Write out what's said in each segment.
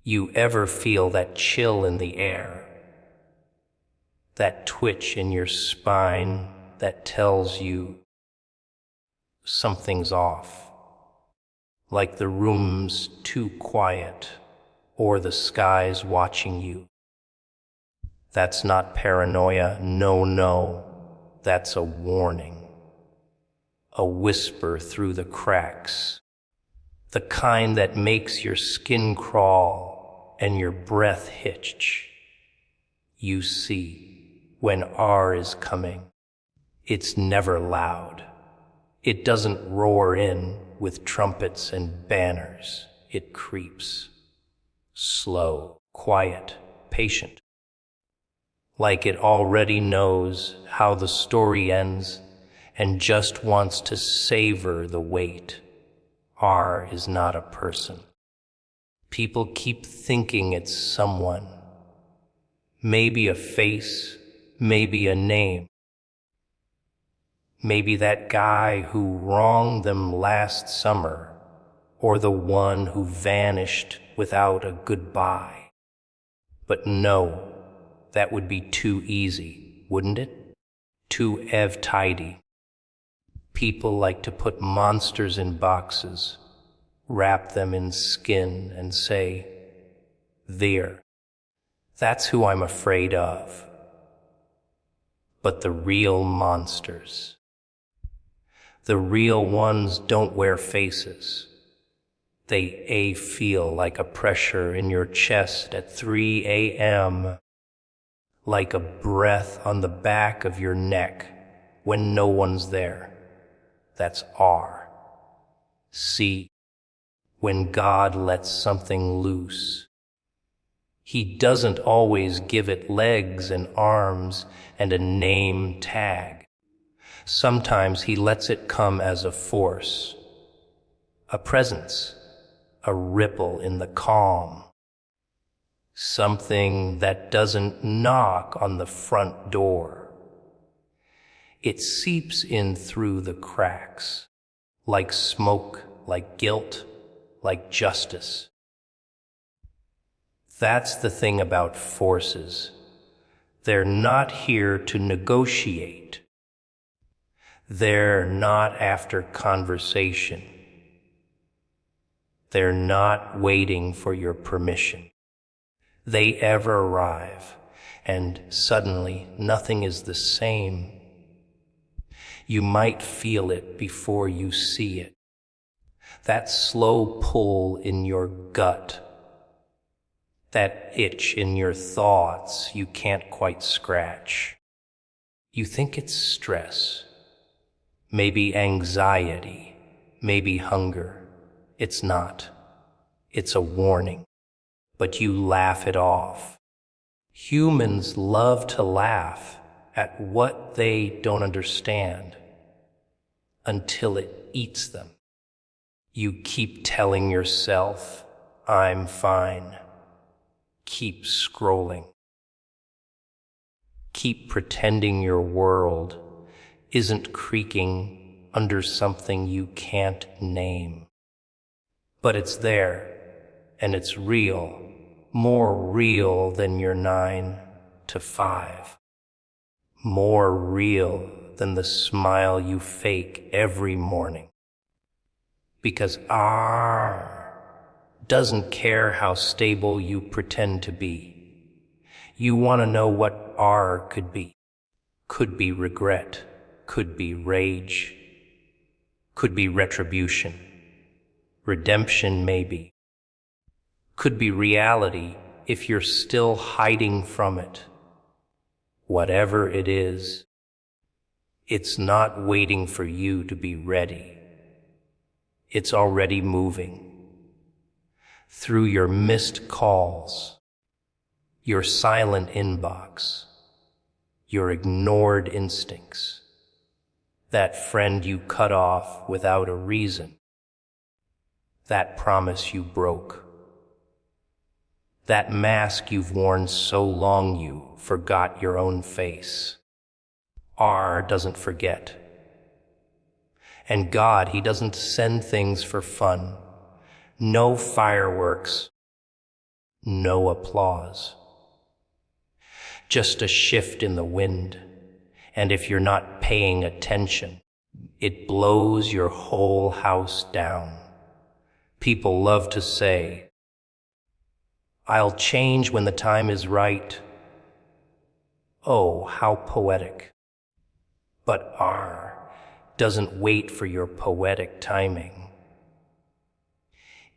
You ever feel that chill in the air, that twitch in your spine that tells you something's off, like the room's too quiet or the sky's watching you? That's not paranoia, no, that's a warning, a whisper through the cracks, the kind that makes your skin crawl and your breath hitch. You see, when R is coming, it's never loud. It doesn't roar in with trumpets and banners. It creeps, slow, quiet, patient, like it already knows how the story ends and just wants to savor the wait. R is not a person. People keep thinking it's someone. Maybe a face, maybe a name. Maybe that guy who wronged them last summer, or the one who vanished without a goodbye. But no, that would be too easy, wouldn't it? Too tidy. People like to put monsters in boxes, wrap them in skin and say, there. That's who I'm afraid of. But the real monsters, the real ones don't wear faces. They feel like a pressure in your chest at 3 a.m., like a breath on the back of your neck when no one's there. That's R. C. When God lets something loose, He doesn't always give it legs and arms and a name tag. Sometimes He lets it come as a force, a presence, a ripple in the calm, something that doesn't knock on the front door. It seeps in through the cracks, like smoke, like guilt, like justice. That's the thing about forces. They're not here to negotiate. They're not after conversation. They're not waiting for your permission. They ever arrive, and suddenly nothing is the same. You might feel it before you see it. That slow pull in your gut, that itch in your thoughts you can't quite scratch. You think it's stress, maybe anxiety, maybe hunger. It's not. It's a warning. But you laugh it off. Humans love to laugh at what they don't understand until it eats them. You keep telling yourself, I'm fine. Keep scrolling. Keep pretending your world isn't creaking under something you can't name. But it's there, and it's real, more real than your 9 to 5. More real than the smile you fake every morning. Because R doesn't care how stable you pretend to be. You want to know what R could be. Could be regret, could be rage, could be retribution, redemption maybe. Could be reality if you're still hiding from it. Whatever it is, it's not waiting for you to be ready. It's already moving. Through your missed calls, your silent inbox, your ignored instincts, that friend you cut off without a reason, that promise you broke, that mask you've worn so long you forgot your own face. R doesn't forget. And God, He doesn't send things for fun. No fireworks. no applause. Just a shift in the wind, and if you're not paying attention, it blows your whole house down. People love to say, "I'll change when the time is right." Oh, how poetic. But R doesn't wait for your poetic timing.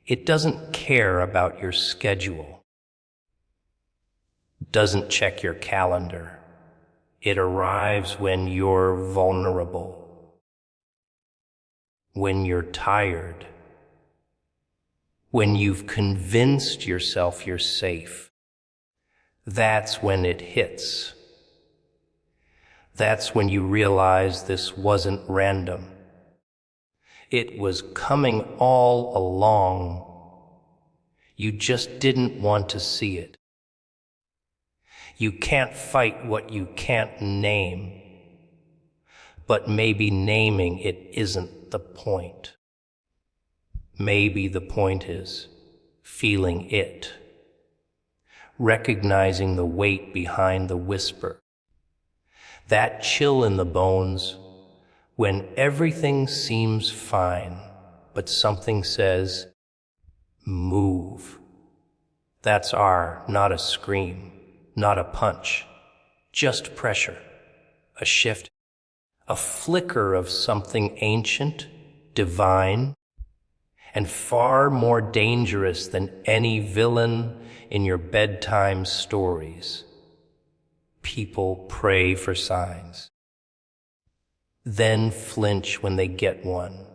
It doesn't care about your schedule, doesn't check your calendar. It arrives when you're vulnerable, when you're tired, when you've convinced yourself you're safe. That's when it hits. That's when you realize this wasn't random. It was coming all along. You just didn't want to see it. You can't fight what you can't name, but maybe naming it isn't the point. Maybe the point is feeling it, recognizing the weight behind the whisper, that chill in the bones when everything seems fine, but something says, move. That's R, not a scream, not a punch, just pressure, a shift, a flicker of something ancient, divine, and far more dangerous than any villain in your bedtime stories. People pray for signs, then flinch when they get one.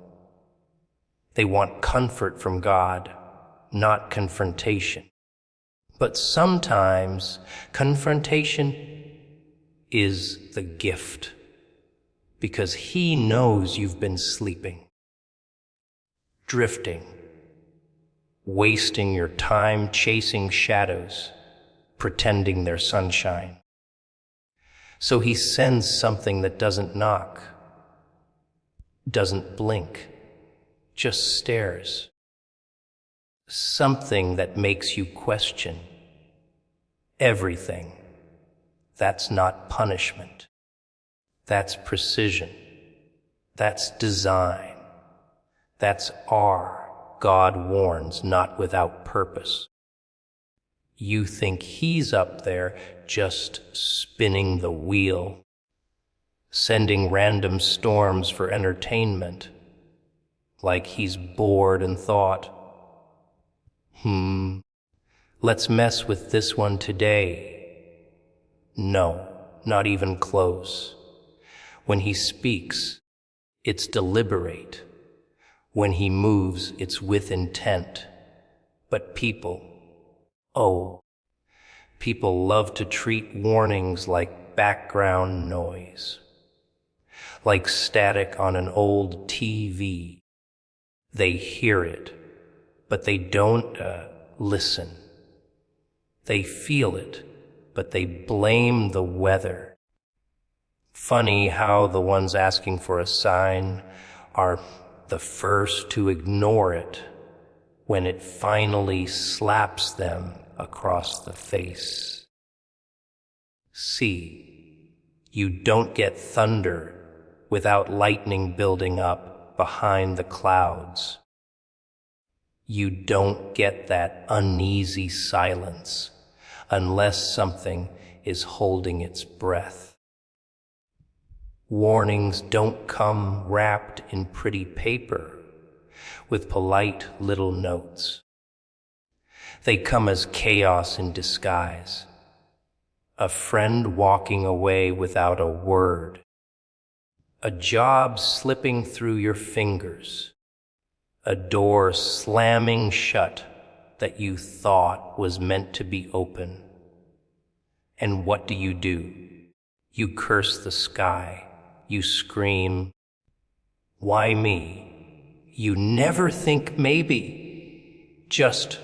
They want comfort from God, not confrontation. But sometimes confrontation is the gift, because He knows you've been sleeping, drifting, wasting your time chasing shadows, pretending they're sunshine. So He sends something that doesn't knock, doesn't blink, just stares. Something that makes you question everything. That's not punishment. That's precision. That's design. That's R. God warns, not without purpose. You think He's up there just spinning the wheel, sending random storms for entertainment, like He's bored and thought, let's mess with this one today. No, not even close. When He speaks, it's deliberate. When He moves, it's with intent. But people love to treat warnings like background noise, like static on an old TV. They hear it, but they don't listen. They feel it, but they blame the weather. Funny how the ones asking for a sign are the first to ignore it when it finally slaps them across the face. See, you don't get thunder without lightning building up behind the clouds. You don't get that uneasy silence unless something is holding its breath. Warnings don't come wrapped in pretty paper with polite little notes. They come as chaos in disguise, a friend walking away without a word, a job slipping through your fingers, a door slamming shut that you thought was meant to be open. And what do? You curse the sky. You scream, "Why me?" You never think maybe, just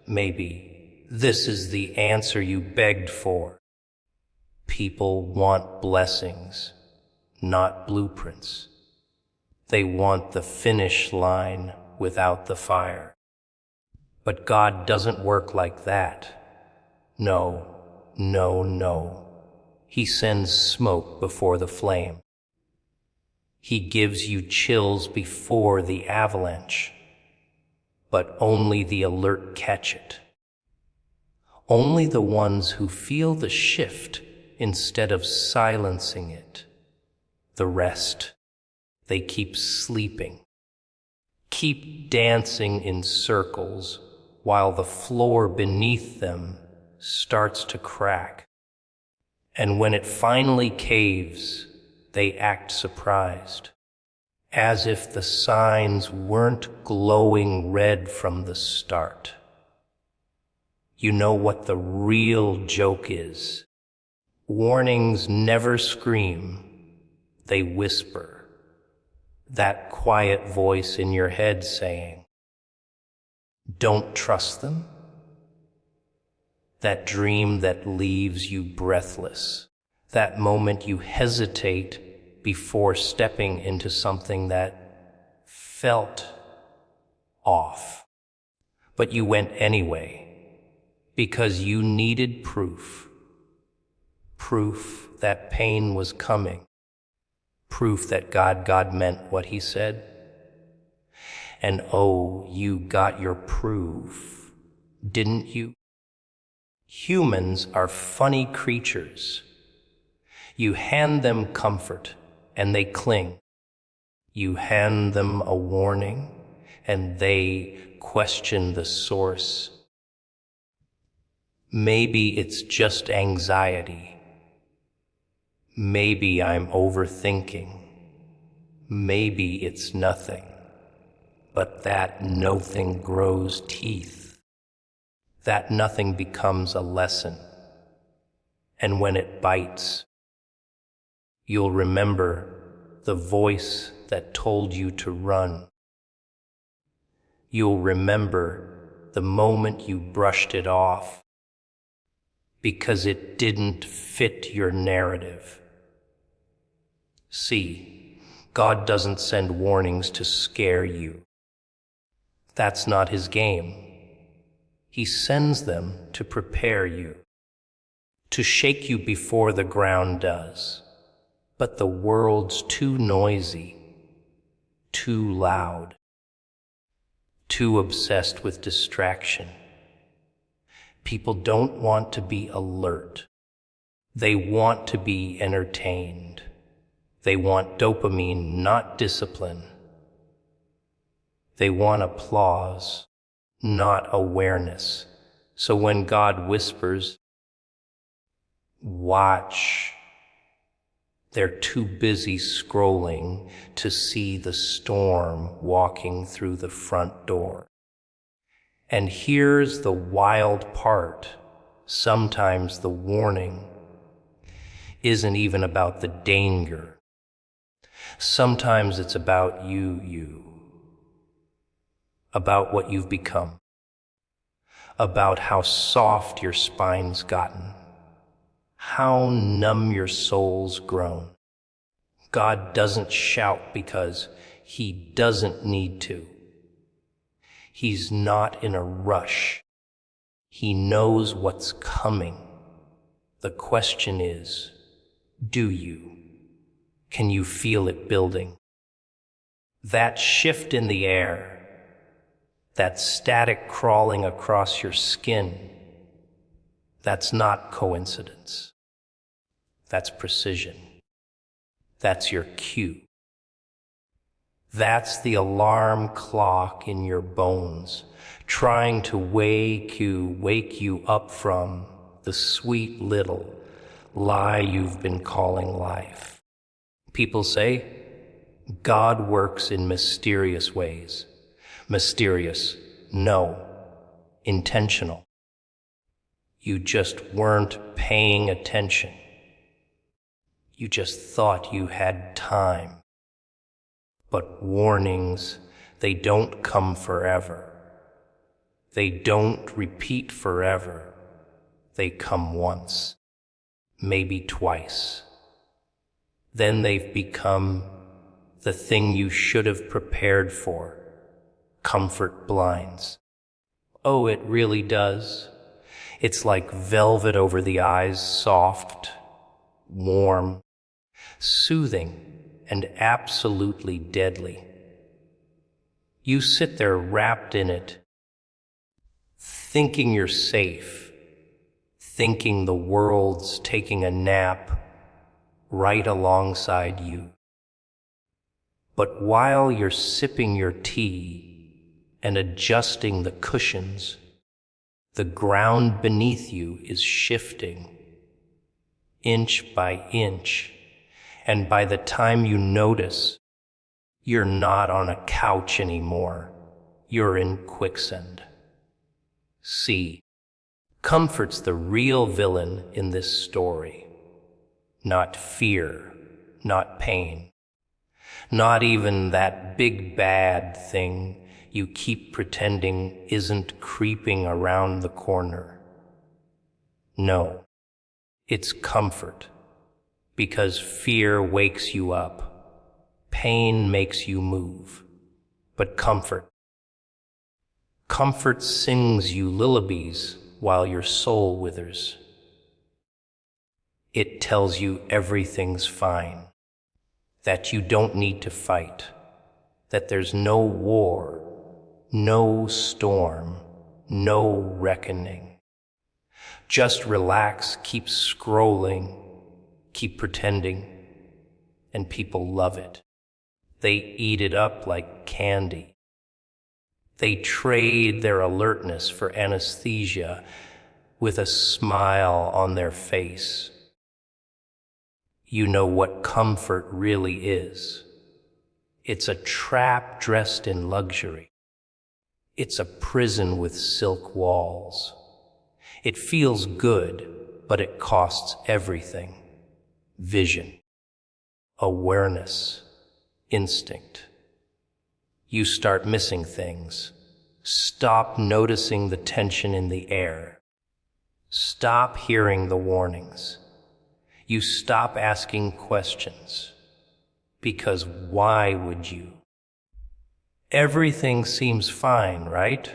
maybe, this is the answer you begged for. People want blessings, not blueprints. They want the finish line without the fire. But God doesn't work like that. No, no, no. He sends smoke before the flame. He gives you chills before the avalanche. But only the alert catch it. Only the ones who feel the shift instead of silencing it. The rest, they keep sleeping. Keep dancing in circles while the floor beneath them starts to crack. And when it finally caves, they act surprised, as if the signs weren't glowing red from the start. You know what the real joke is. Warnings never scream, they whisper. That quiet voice in your head saying, "Don't trust them." That dream that leaves you breathless. That moment you hesitate before stepping into something that felt off. But you went anyway, because you needed proof. Proof that pain was coming. Proof that God meant what he said. And oh, you got your proof, didn't you? Humans are funny creatures. You hand them comfort, and they cling. You hand them a warning, and they question the source. Maybe it's just anxiety. Maybe I'm overthinking. Maybe it's nothing. But that nothing grows teeth. That nothing becomes a lesson. And when it bites, you'll remember the voice that told you to run. You'll remember the moment you brushed it off because it didn't fit your narrative. See, God doesn't send warnings to scare you. That's not his game. He sends them to prepare you, to shake you before the ground does. But the world's too noisy, too loud, too obsessed with distraction. People don't want to be alert. They want to be entertained. They want dopamine, not discipline. They want applause, not awareness. So when God whispers, "Watch," they're too busy scrolling to see the storm walking through the front door. And here's the wild part. Sometimes the warning isn't even about the danger. Sometimes it's about you. About what you've become. About how soft your spine's gotten. How numb your soul's grown. God doesn't shout because he doesn't need to. He's not in a rush. He knows what's coming. The question is, do you? Can you feel it building? That shift in the air, that static crawling across your skin, that's not coincidence. That's precision. That's your cue. That's the alarm clock in your bones, trying to wake you up from the sweet little lie you've been calling life. People say, God works in mysterious ways. Mysterious, no. Intentional. You just weren't paying attention. You just thought you had time. But warnings, they don't come forever. They don't repeat forever. They come once, maybe twice. Then they've become the thing you should have prepared for, comfort blinds. Oh, it really does. It's like velvet over the eyes, soft, warm, soothing, and absolutely deadly. You sit there wrapped in it, thinking you're safe, thinking the world's taking a nap right alongside you. But while you're sipping your tea and adjusting the cushions, the ground beneath you is shifting, inch by inch, and by the time you notice, you're not on a couch anymore. You're in quicksand. See, comfort's the real villain in this story. Not fear, not pain, not even that big bad thing you keep pretending isn't creeping around the corner. No, it's comfort, because fear wakes you up, pain makes you move, but comfort sings you lullabies while your soul withers. It tells you everything's fine, that you don't need to fight, that there's no war, no storm, no reckoning. Just relax, keep scrolling, keep pretending, and people love it. They eat it up like candy. They trade their alertness for anesthesia with a smile on their face. You know what comfort really is. It's a trap dressed in luxury. It's a prison with silk walls. It feels good, but it costs everything. Vision, awareness, instinct. You start missing things. Stop noticing the tension in the air. Stop hearing the warnings. You stop asking questions. Because why would you? Everything seems fine, right?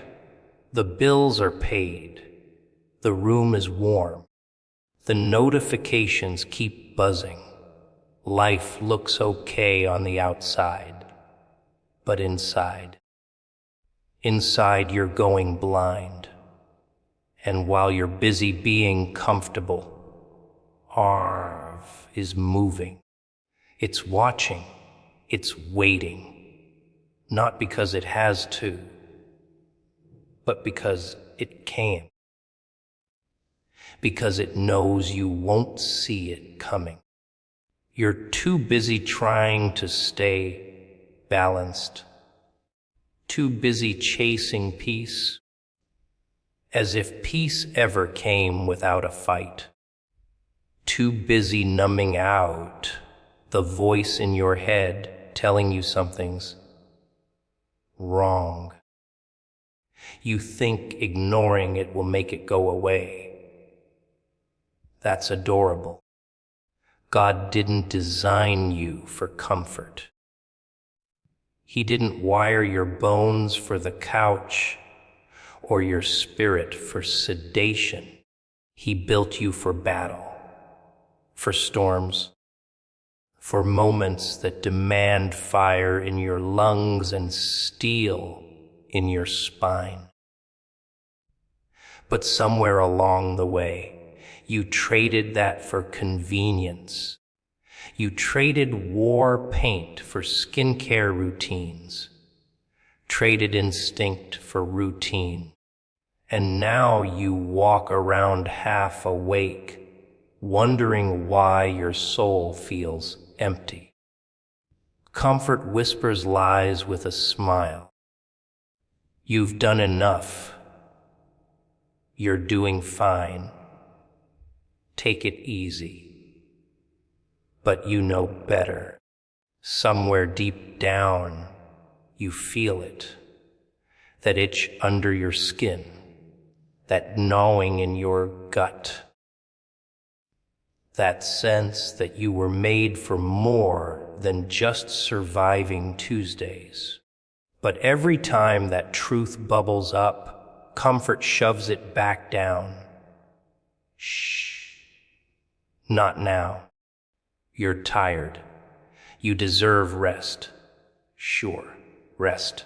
The bills are paid. The room is warm. The notifications keep buzzing. Life looks okay on the outside, but inside you're going blind. And while you're busy being comfortable, Arv is moving. It's watching. It's waiting. Not because it has to, but because it can. Because it knows you won't see it coming. You're too busy trying to stay balanced, too busy chasing peace, as if peace ever came without a fight, too busy numbing out the voice in your head telling you something's wrong. You think ignoring it will make it go away. That's adorable. God didn't design you for comfort. He didn't wire your bones for the couch or your spirit for sedation. He built you for battle, for storms, for moments that demand fire in your lungs and steel in your spine. But somewhere along the way, you traded that for convenience. You traded war paint for skincare routines, traded instinct for routine. And now you walk around half awake, wondering why your soul feels empty. Comfort whispers lies with a smile. You've done enough. You're doing fine. Take it easy. But you know better. Somewhere deep down, you feel it. That itch under your skin. That gnawing in your gut. That sense that you were made for more than just surviving Tuesdays. But every time that truth bubbles up, Comfort shoves it back down. Shh. Not now. You're tired. You deserve rest. Sure, rest.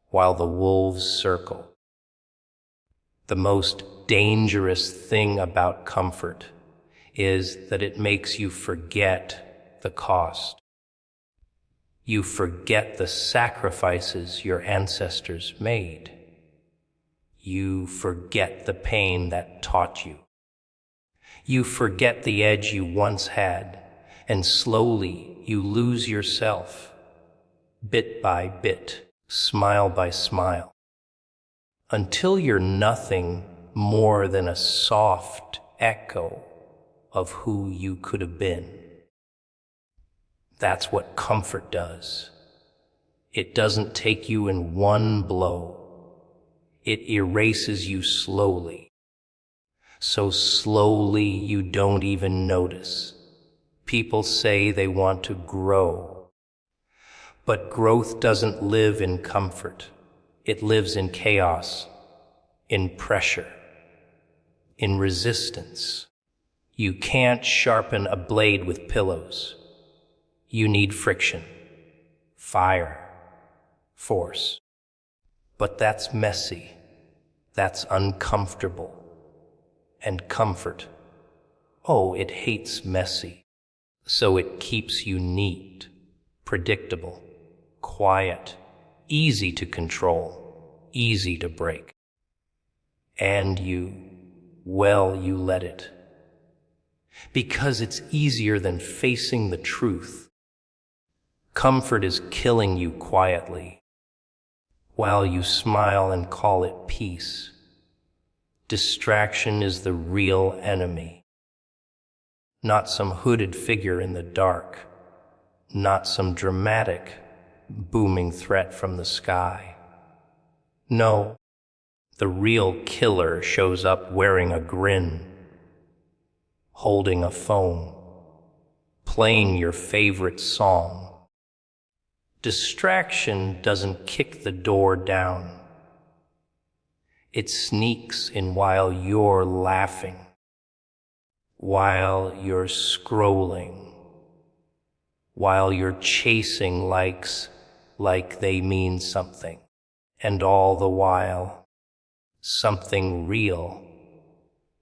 While the wolves circle. The most dangerous thing about comfort is that it makes you forget the cost. You forget the sacrifices your ancestors made. You forget the pain that taught you. You forget the edge you once had, and slowly you lose yourself, bit by bit, smile by smile, until you're nothing more than a soft echo of who you could have been. That's what comfort does. It doesn't take you in one blow. It erases you slowly. So slowly you don't even notice. People say they want to grow. But growth doesn't live in comfort. It lives in chaos, in pressure, in resistance. You can't sharpen a blade with pillows. You need friction, fire, force. But that's messy. That's uncomfortable. And comfort, oh, it hates messy. So it keeps you neat, predictable, quiet, easy to control, easy to break. And you let it. Because it's easier than facing the truth. Comfort is killing you quietly, while you smile and call it peace. Distraction is the real enemy. Not some hooded figure in the dark, not some dramatic, booming threat from the sky. No, the real killer shows up wearing a grin, holding a phone, playing your favorite song. Distraction doesn't kick the door down. It sneaks in while you're laughing, while you're scrolling, while you're chasing likes like they mean something, and all the while, something real,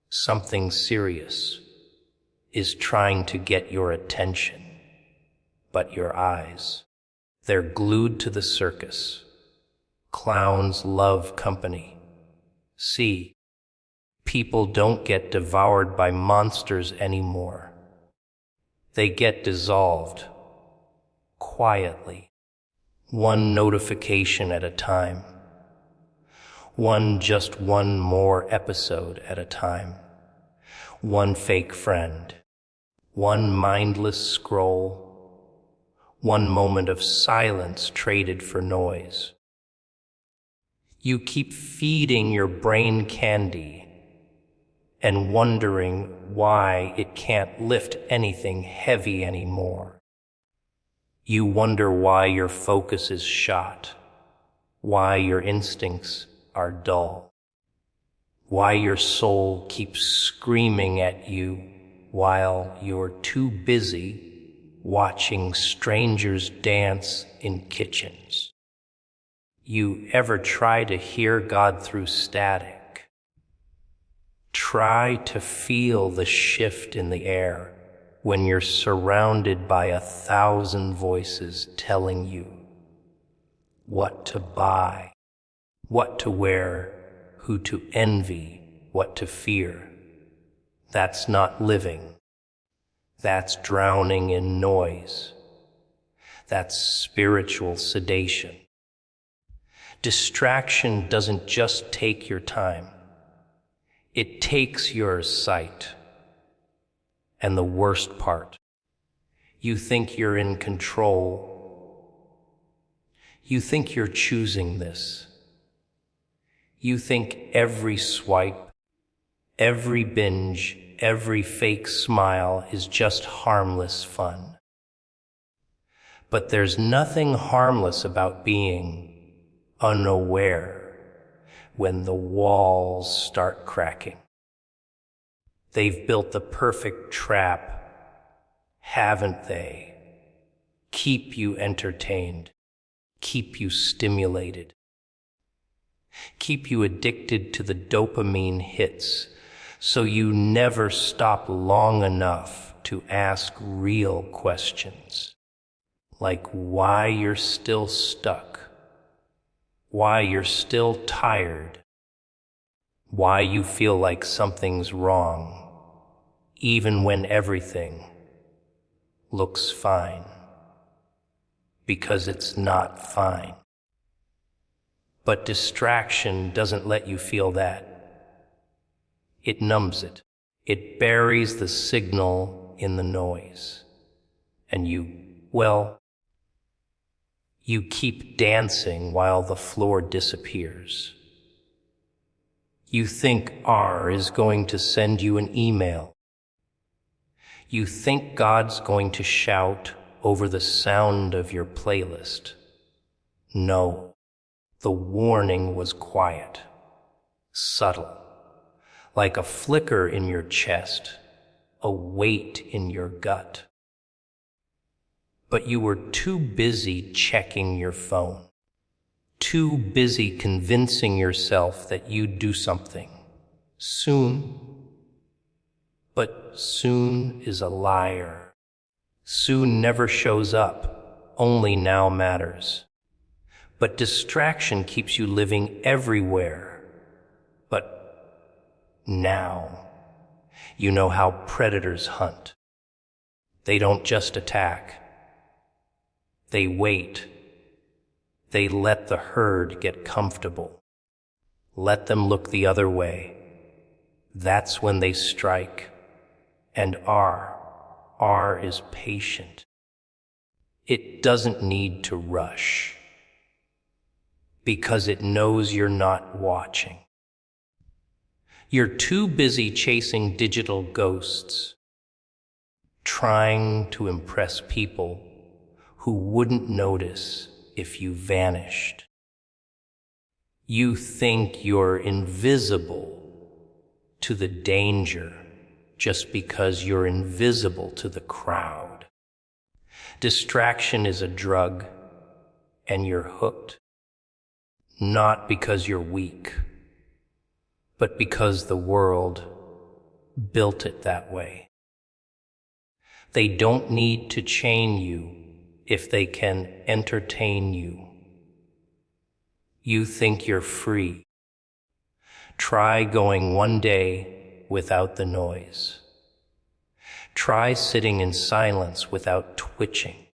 something serious is trying to get your attention, but your eyes, they're glued to the circus. Clowns love company. See, people don't get devoured by monsters anymore. They get dissolved, quietly, one notification at a time, just one more episode at a time, one fake friend, one mindless scroll, one moment of silence traded for noise. You keep feeding your brain candy and wondering why it can't lift anything heavy anymore. You wonder why your focus is shot, why your instincts are dull, why your soul keeps screaming at you while you're too busy watching strangers dance in kitchens. You ever try to hear God through static? Try to feel the shift in the air when you're surrounded by 1,000 voices telling you what to buy, what to wear, who to envy, what to fear. That's not living. That's drowning in noise. That's spiritual sedation. Distraction doesn't just take your time. It takes your sight. And the worst part, you think you're in control. You think you're choosing this. You think every swipe, every binge, every fake smile is just harmless fun. But there's nothing harmless about being unaware, when the walls start cracking. They've built the perfect trap, haven't they? Keep you entertained, keep you stimulated, keep you addicted to the dopamine hits, so you never stop long enough to ask real questions, like why you're still stuck, why you're still tired, why you feel like something's wrong, even when everything looks fine, because it's not fine. But distraction doesn't let you feel that. It numbs it. It buries the signal in the noise. And you keep dancing while the floor disappears. You think R is going to send you an email. You think God's going to shout over the sound of your playlist. No, the warning was quiet, subtle, like a flicker in your chest, a weight in your gut. But you were too busy checking your phone, too busy convincing yourself that you'd do something soon. But soon is a liar. Soon never shows up, only now matters. But distraction keeps you living everywhere. But now, you know how predators hunt. They don't just attack. They wait. They let the herd get comfortable. Let them look the other way. That's when they strike. And R is patient. It doesn't need to rush, because it knows you're not watching. You're too busy chasing digital ghosts, trying to impress people who wouldn't notice if you vanished. You think you're invisible to the danger just because you're invisible to the crowd. Distraction is a drug, and you're hooked. Not because you're weak, but because the world built it that way. They don't need to chain you if they can entertain you. You think you're free. Try going one day without the noise. Try sitting in silence without twitching,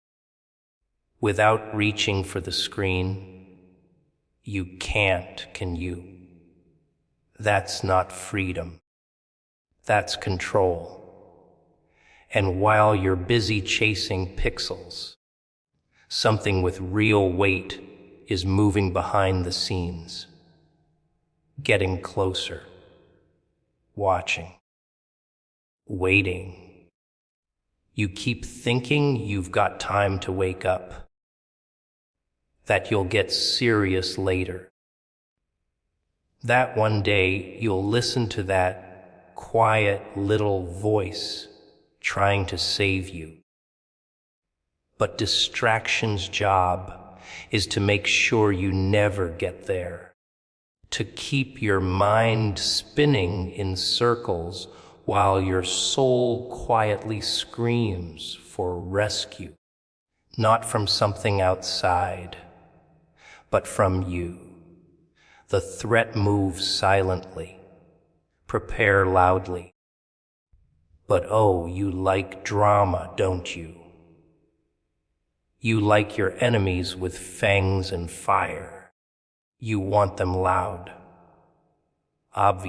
without reaching for the screen. You can't, can you? That's not freedom. That's control. And while you're busy chasing pixels, something with real weight is moving behind the scenes, getting closer, watching, waiting. You keep thinking you've got time to wake up, that you'll get serious later. That one day you'll listen to that quiet little voice trying to save you. But distraction's job is to make sure you never get there, to keep your mind spinning in circles while your soul quietly screams for rescue, not from something outside, but from you. The threat moves silently. Prepare loudly. But oh, you like drama, don't you? You like your enemies with fangs and fire. You want them loud, obvious.